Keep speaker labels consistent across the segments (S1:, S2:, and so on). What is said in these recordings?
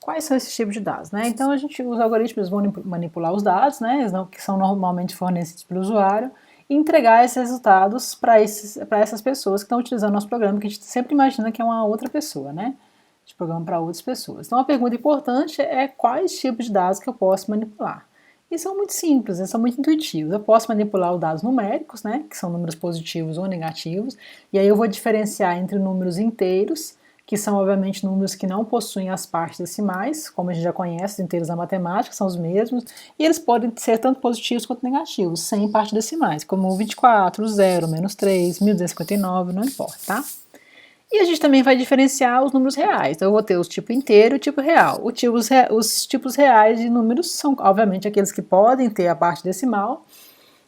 S1: Quais são esses tipos de dados, né? Então os algoritmos vão manipular os dados, né, que são normalmente fornecidos pelo usuário, e entregar esses resultados para essas pessoas que estão utilizando o nosso programa, que a gente sempre imagina que é uma outra pessoa, né? De programa para outras pessoas. Então a pergunta importante é quais tipos de dados que eu posso manipular. E são muito simples, são muito intuitivos. Eu posso manipular os dados numéricos, né, que são números positivos ou negativos, e aí eu vou diferenciar entre números inteiros, que são obviamente números que não possuem as partes decimais, como a gente já conhece, os inteiros da matemática são os mesmos, e eles podem ser tanto positivos quanto negativos, sem partes decimais, como 24, 0, menos 3, 1259, não importa, tá? E a gente também vai diferenciar os números reais. Então eu vou ter o tipo inteiro e o tipo real. Os tipos reais de números são, obviamente, aqueles que podem ter a parte decimal,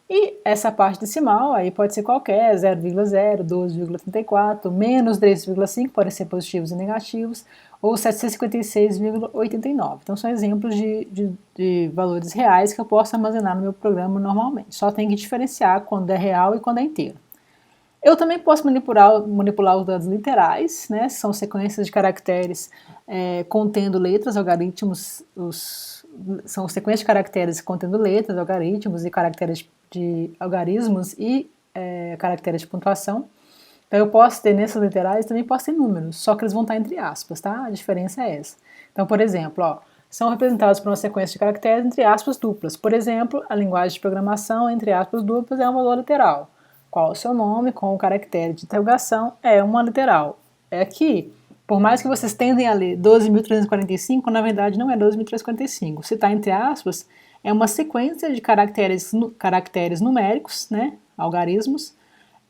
S1: e essa parte decimal aí pode ser qualquer, 0,0, 12,34, menos 3,5, podem ser positivos e negativos, ou 756,89. Então são exemplos de valores reais que eu posso armazenar no meu programa normalmente. Só tem que diferenciar quando é real e quando é inteiro. Eu também posso manipular os dados literais, né? São sequências de caracteres contendo letras, algoritmos, são sequências de caracteres contendo letras, algoritmos e caracteres de algarismos e caracteres de pontuação. Então eu posso ter nessas literais, também posso ter números, só que eles vão estar entre aspas, tá? A diferença é essa. Então, por exemplo, ó, são representados por uma sequência de caracteres entre aspas duplas. Por exemplo, a linguagem de programação entre aspas duplas é um valor literal. Qual o seu nome com o caractere de interrogação é uma literal. É aqui, por mais que vocês tendem a ler 12.345, na verdade não é 12.345. Se está entre aspas, é uma sequência de caracteres numéricos, né, algarismos.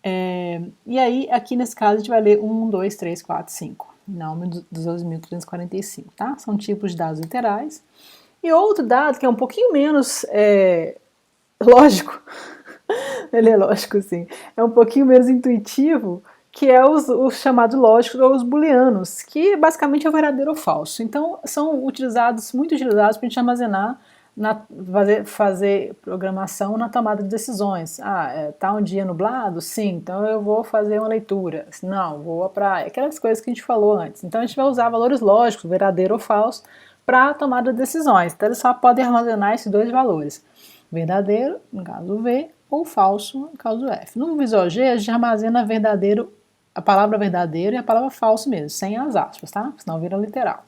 S1: E aí, aqui nesse caso, a gente vai ler 1, 2, 3, 4, 5, em nome dos 12.345, tá? São tipos de dados literais. E outro dado que é um pouquinho menos lógico, ele é lógico sim, é um pouquinho menos intuitivo, que é os chamados lógicos ou os booleanos, que basicamente é o verdadeiro ou falso. Então são muito utilizados para a gente armazenar, fazer programação na tomada de decisões. Tá um dia nublado? Sim, então eu vou fazer uma leitura. Não, vou à praia. Aquelas coisas que a gente falou antes. Então a gente vai usar valores lógicos, verdadeiro ou falso, para a tomada de decisões. Então eles só podem armazenar esses dois valores. Verdadeiro, no caso V, ou falso, no caso F. No Visual G, a gente armazena verdadeiro, a palavra verdadeiro e a palavra falso mesmo, sem as aspas, tá? Senão vira literal.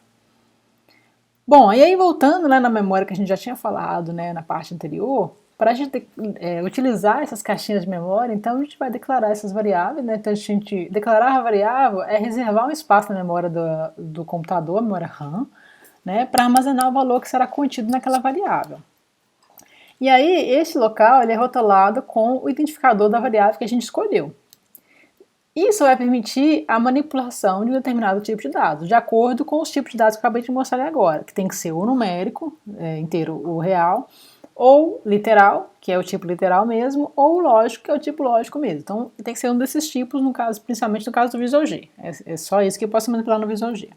S1: Bom, e aí voltando, né, na memória que a gente já tinha falado, né, na parte anterior, para a gente utilizar essas caixinhas de memória, então a gente vai declarar essas variáveis, né? Então a gente declarar a variável é reservar um espaço na memória do computador, a memória RAM, né, para armazenar o valor que será contido naquela variável. E aí, esse local ele é rotulado com o identificador da variável que a gente escolheu. Isso vai permitir a manipulação de um determinado tipo de dados, de acordo com os tipos de dados que eu acabei de mostrar agora, que tem que ser o numérico, inteiro, o real, ou literal, que é o tipo literal mesmo, ou lógico, que é o tipo lógico mesmo. Então, tem que ser um desses tipos, no caso, principalmente no caso do Visual G. É só isso que eu posso manipular no Visual G.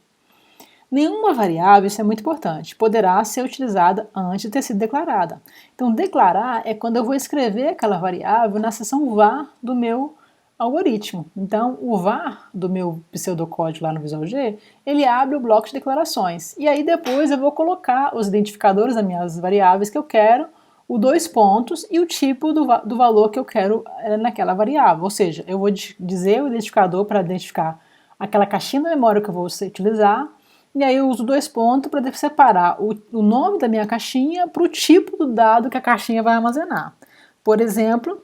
S1: Nenhuma variável, isso é muito importante, poderá ser utilizada antes de ter sido declarada. Então, declarar é quando eu vou escrever aquela variável na seção var do meu algoritmo. Então, o var do meu pseudocódigo lá no Visual G, ele abre o bloco de declarações. E aí depois eu vou colocar os identificadores das minhas variáveis que eu quero, o dois pontos e o tipo do valor que eu quero naquela variável. Ou seja, eu vou dizer o identificador para identificar aquela caixinha da memória que eu vou utilizar, e aí eu uso dois pontos para separar o nome da minha caixinha para o tipo do dado que a caixinha vai armazenar. Por exemplo,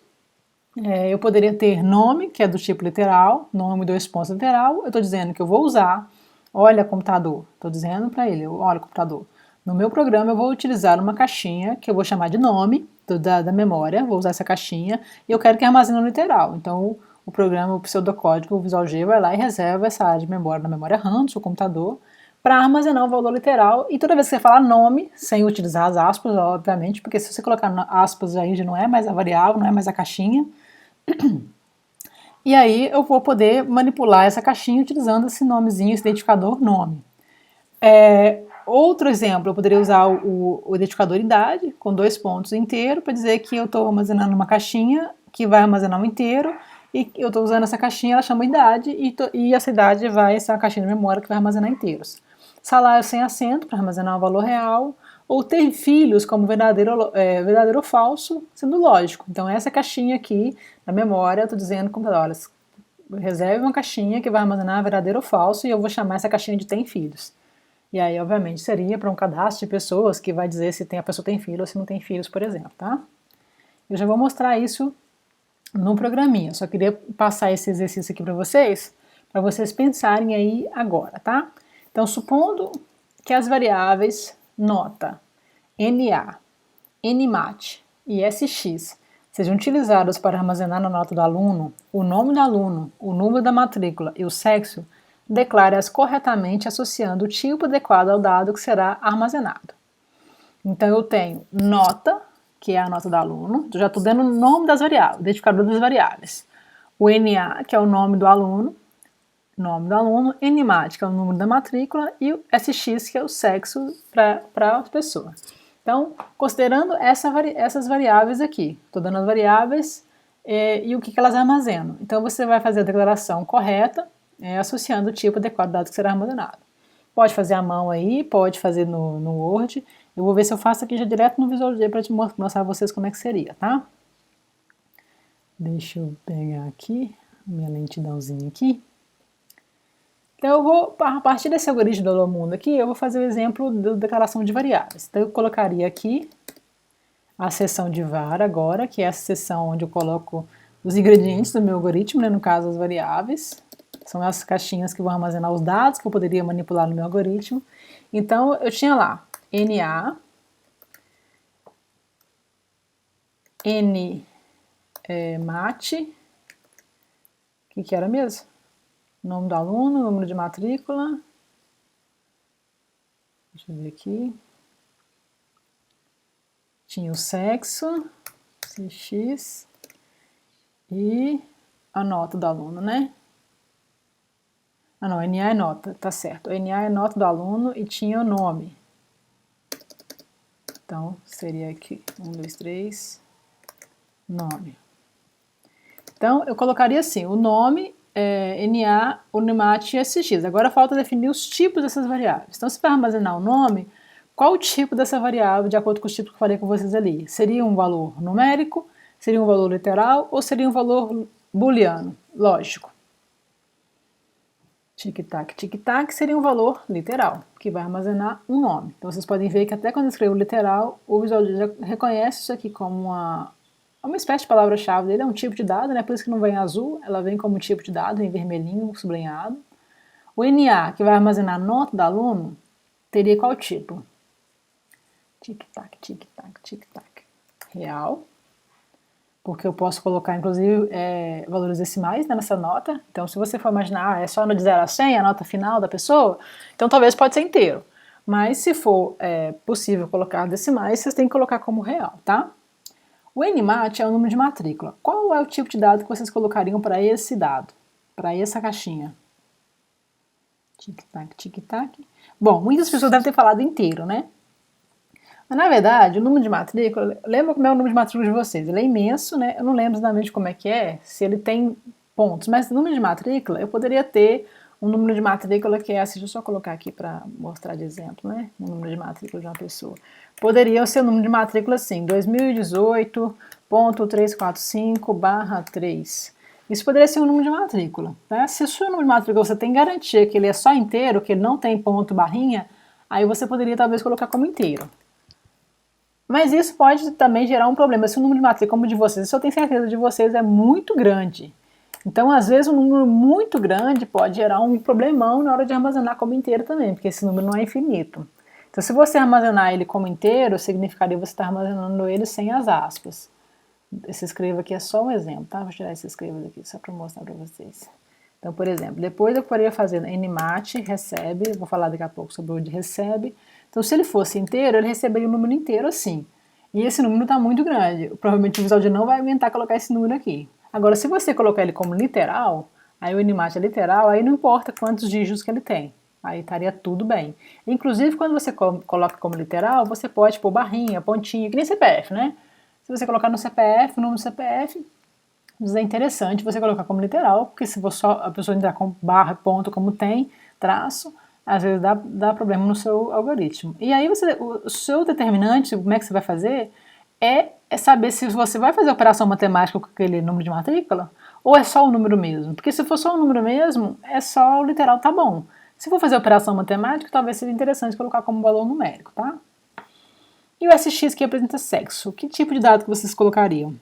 S1: eu poderia ter nome, que é do tipo literal, nome dois pontos literal, eu estou dizendo que eu vou usar, olha computador, estou dizendo para ele, olha computador, no meu programa eu vou utilizar uma caixinha que eu vou chamar de nome da memória, vou usar essa caixinha e eu quero que armazene no literal. Então o programa, o pseudocódigo, o Visual G vai lá e reserva essa área de memória na memória RAM do seu computador para armazenar o valor literal, e toda vez que você falar nome, sem utilizar as aspas, obviamente, porque se você colocar aspas aí já não é mais a variável, não é mais a caixinha, e aí eu vou poder manipular essa caixinha utilizando esse nomezinho, esse identificador nome. Outro exemplo, eu poderia usar o identificador idade, com dois pontos inteiro, para dizer que eu estou armazenando uma caixinha que vai armazenar um inteiro, e eu estou usando essa caixinha, ela chama idade, e essa idade vai ser a caixinha de memória que vai armazenar inteiros. salário sem acento para armazenar o valor real, ou ter filhos como verdadeiro ou falso, sendo lógico. Então essa caixinha aqui, na memória, eu estou dizendo como olha, reserve uma caixinha que vai armazenar verdadeiro ou falso e eu vou chamar essa caixinha de tem filhos. E aí, obviamente, seria para um cadastro de pessoas que vai dizer se a pessoa tem filho ou se não tem filhos, por exemplo, tá? Eu já vou mostrar isso no programinha, só queria passar esse exercício aqui para vocês pensarem aí agora, tá? Então, supondo que as variáveis nota, NA, NMAT e SX sejam utilizadas para armazenar na nota do aluno o nome do aluno, o número da matrícula e o sexo, declare-as corretamente associando o tipo adequado ao dado que será armazenado. Então eu tenho nota, que é a nota do aluno, já estou dando o nome das variáveis, identificador das variáveis. O NA, que é o nome do aluno, NMAT, que é o número da matrícula, e o SX, que é o sexo para a pessoa. Então, considerando essas variáveis aqui, estou dando as variáveis e o que elas armazenam. Então, você vai fazer a declaração correta, associando o tipo adequado do dado que será armazenado. Pode fazer à mão aí, pode fazer no Word. Eu vou ver se eu faço aqui já direto no Visual Studio para te mostrar a vocês como é que seria, tá? Deixa eu pegar aqui, minha lentidãozinha aqui. Então eu vou, a partir desse algoritmo do Alô Mundo aqui, eu vou fazer o exemplo da declaração de variáveis. Então eu colocaria aqui a seção de var agora, que é a seção onde eu coloco os ingredientes do meu algoritmo, né, no caso as variáveis. São as caixinhas que vão armazenar os dados que eu poderia manipular no meu algoritmo. Então eu tinha lá NA, NMAT, o que era mesmo? Nome do aluno, número de matrícula. Deixa eu ver aqui. Tinha o sexo, CX, e a nota do aluno, né? Ah não, NA é nota, tá certo. O NA é nota do aluno e tinha o nome. Então, seria aqui, 1, 2, 3, nome. Então, eu colocaria assim, o nome, NA, NMAT e SX. Agora falta definir os tipos dessas variáveis. Então, se vai armazenar o nome, qual o tipo dessa variável, de acordo com os tipos que eu falei com vocês ali? Seria um valor numérico, seria um valor literal ou seria um valor booleano? Lógico. Tic-tac, tic-tac seria um valor literal, que vai armazenar um nome. Então vocês podem ver que até quando eu escrevo literal, o Visual Studio já reconhece isso aqui como uma espécie de palavra-chave dele, é um tipo de dado, né? Por isso que não vem em azul, ela vem como tipo de dado, em vermelhinho, sublinhado. O NA, que vai armazenar a nota do aluno, teria qual tipo? Tic-tac, tic-tac, tic-tac. Real. Porque eu posso colocar, inclusive, valores decimais, né, nessa nota. Então, se você for imaginar, é só no de 0 a 100, a nota final da pessoa, então talvez pode ser inteiro. Mas se for possível colocar decimais, vocês têm que colocar como real, tá? O NMAT é o número de matrícula. Qual é o tipo de dado que vocês colocariam para esse dado? Para essa caixinha? Tic-tac, tic-tac. Bom, muitas pessoas devem ter falado inteiro, né? Mas, na verdade, o número de matrícula, lembra como é o número de matrícula de vocês? Ele é imenso, né? Eu não lembro exatamente como é que é, se ele tem pontos, mas o número de matrícula, eu poderia ter um número de matrícula que é assim, deixa eu só colocar aqui para mostrar de exemplo, né? O número de matrícula de uma pessoa. Poderia ser o número de matrícula assim, 2018.345/3. Isso poderia ser um número de matrícula, tá? Se o seu número de matrícula você tem garantia que ele é só inteiro, que ele não tem ponto barrinha, aí você poderia talvez colocar como inteiro. Mas isso pode também gerar um problema. Se o número de matrícula, como o de vocês, se eu tenho certeza de vocês, é muito grande. Então, às vezes, um número muito grande pode gerar um problemão na hora de armazenar como inteiro também, porque esse número não é infinito. Então, se você armazenar ele como inteiro, significaria você estar armazenando ele sem as aspas. Esse escreva aqui é só um exemplo, tá? Vou tirar esse escreva daqui só para mostrar para vocês. Então, por exemplo, depois eu poderia fazer NMAT, recebe, vou falar daqui a pouco sobre o de recebe. Então, se ele fosse inteiro, ele receberia o número inteiro assim. E esse número está muito grande. Provavelmente o Visual Studio não vai aguentar colocar esse número aqui. Agora, se você colocar ele como literal, aí o NMAT é literal, aí não importa quantos dígitos que ele tem. Aí estaria tudo bem. Inclusive, quando você coloca como literal, você pode pôr barrinha, pontinho, que nem CPF, né? Se você colocar no CPF, o número do CPF, é interessante você colocar como literal, porque se a pessoa entrar com barra, ponto, como tem, traço, às vezes dá problema no seu algoritmo. E aí o seu determinante, como é que você vai fazer, é saber se você vai fazer operação matemática com aquele número de matrícula ou é só o número mesmo. Porque se for só o número mesmo, é só o literal, tá bom. Se for fazer operação matemática, talvez seja interessante colocar como valor numérico, tá? E o SX que representa sexo. Que tipo de dado que vocês colocariam?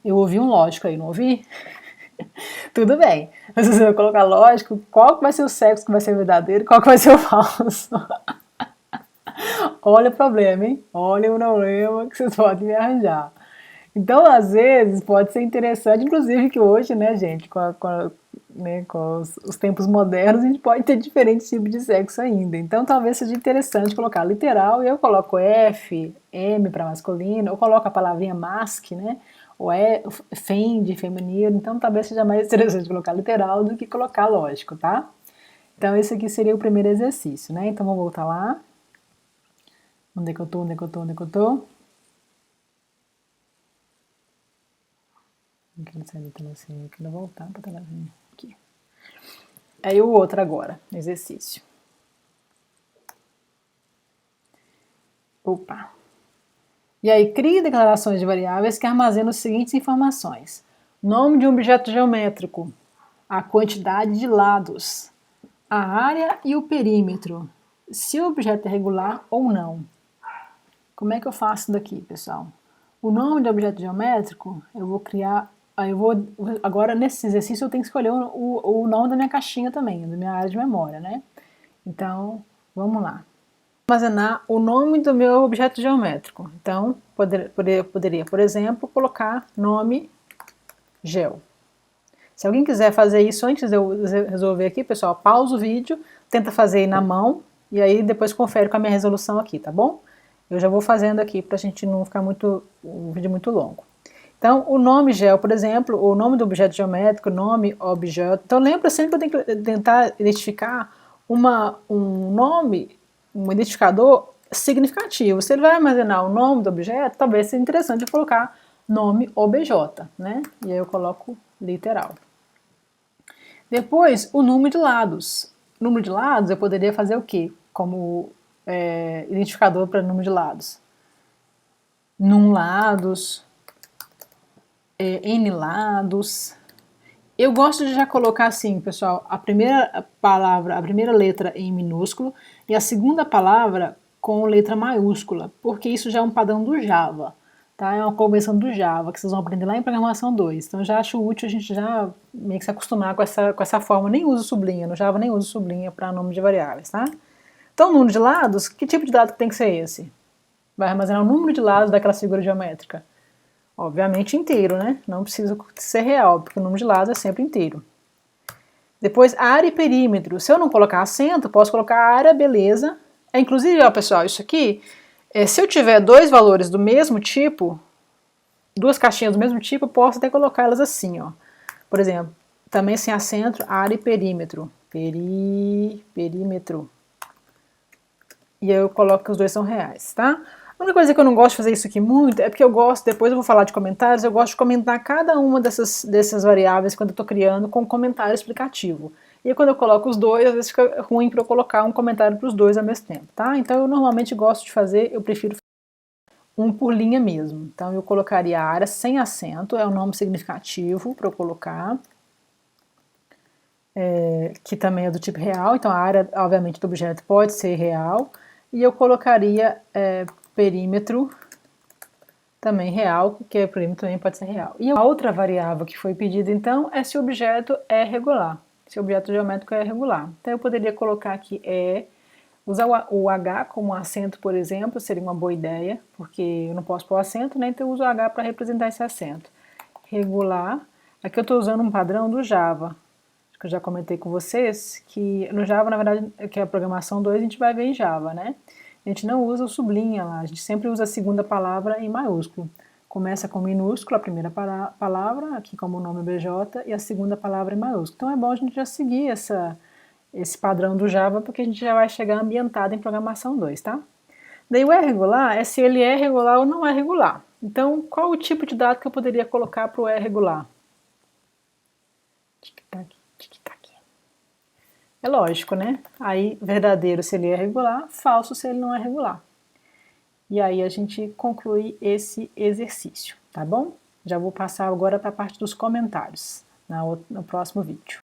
S1: Eu ouvi um lógico aí, não ouvi? Tudo bem. Mas você vai colocar lógico, qual que vai ser o sexo que vai ser verdadeiro e qual que vai ser o falso. Olha o problema, hein? Olha o problema que vocês podem me arranjar. Então, às vezes, pode ser interessante, inclusive que hoje, né, gente, com os tempos modernos, a gente pode ter diferentes tipos de sexo ainda. Então, talvez seja interessante colocar literal, e eu coloco F, M para masculino, eu coloco a palavrinha mask, né, ou fem de feminino, então talvez seja mais interessante colocar literal do que colocar lógico, tá? Então, esse aqui seria o primeiro exercício, né? Então, vou voltar lá. Onde é que eu tô? Onde é que eu tô? Onde é que eu tô? Não quero sair da telinha, eu quero voltar para a telinha. Aqui. Aí o outro agora, exercício. Opa! E aí, crie declarações de variáveis que armazenam as seguintes informações: nome de um objeto geométrico, a quantidade de lados, a área e o perímetro, se o objeto é regular ou não. Como é que eu faço daqui, pessoal? O nome de objeto geométrico, eu vou criar. Agora, nesse exercício, eu tenho que escolher o nome da minha caixinha também, da minha área de memória, né? Então, vamos lá. Armazenar o nome do meu objeto geométrico. Então, poderia, por exemplo, colocar nome geo. Se alguém quiser fazer isso antes de eu resolver aqui, pessoal, pausa o vídeo, tenta fazer aí na mão e aí depois confere com a minha resolução aqui, tá bom? Eu já vou fazendo aqui para a gente não ficar o vídeo muito longo. Então, o nome gel, por exemplo, o nome do objeto geométrico, nome objeto. Então, lembra sempre que eu tenho que tentar identificar um nome, um identificador significativo. Se ele vai armazenar o nome do objeto, talvez seja interessante eu colocar nome obj, né? E aí eu coloco literal. Depois, o número de lados. Número de lados eu poderia fazer o quê? Como identificador para número de lados. Num lados, N lados. Eu gosto de já colocar assim, pessoal, a primeira palavra, a primeira letra em minúsculo e a segunda palavra com letra maiúscula, porque isso já é um padrão do Java, tá? É uma convenção do Java que vocês vão aprender lá em Programação 2. Então já acho útil a gente já meio que se acostumar com essa forma. Nem uso sublinha, no Java nem uso sublinha para nome de variáveis, tá? Então, número de lados, que tipo de dado tem que ser esse? Vai armazenar o número de lados daquela figura geométrica. Obviamente inteiro, né? Não precisa ser real, porque o número de lados é sempre inteiro. Depois, área e perímetro. Se eu não colocar acento, posso colocar área, beleza. Inclusive, ó, pessoal, isso aqui, se eu tiver dois valores do mesmo tipo, duas caixinhas do mesmo tipo, eu posso até colocar elas assim, ó. Por exemplo, também sem acento, área e perímetro. Perímetro. E aí eu coloco que os dois são reais, tá? A única coisa que eu não gosto de fazer isso aqui muito é porque eu gosto, depois eu vou falar de comentários, eu gosto de comentar cada uma dessas variáveis quando eu estou criando com um comentário explicativo. E aí, quando eu coloco os dois, às vezes fica ruim para eu colocar um comentário para os dois ao mesmo tempo, tá? Então eu normalmente gosto de fazer, eu prefiro um por linha mesmo. Então eu colocaria a área sem acento, é um nome significativo para eu colocar, que também é do tipo real, então a área, obviamente, do objeto pode ser real, e eu colocaria perímetro também real, porque o perímetro também pode ser real. E a outra variável que foi pedida, então, é se o objeto é regular, se o objeto geométrico é regular. Então eu poderia colocar aqui usar o H como acento, por exemplo, seria uma boa ideia, porque eu não posso pôr acento, né? Então eu uso o H para representar esse acento. Regular, aqui eu estou usando um padrão do Java, que eu já comentei com vocês, que no Java, na verdade, que é a programação 2, a gente vai ver em Java, né? A gente não usa o sublinha lá, a gente sempre usa a segunda palavra em maiúsculo. Começa com minúsculo, a primeira palavra, aqui como o nome BJ, e a segunda palavra em maiúsculo. Então é bom a gente já seguir esse padrão do Java, porque a gente já vai chegar ambientado em programação 2, tá? Daí o regular é se ele é regular ou não é regular. Então, qual o tipo de dado que eu poderia colocar para o regular? Tic-tac, tic-tac. É lógico, né? Aí, verdadeiro se ele é regular, falso se ele não é regular. E aí a gente conclui esse exercício, tá bom? Já vou passar agora para a parte dos comentários no próximo vídeo.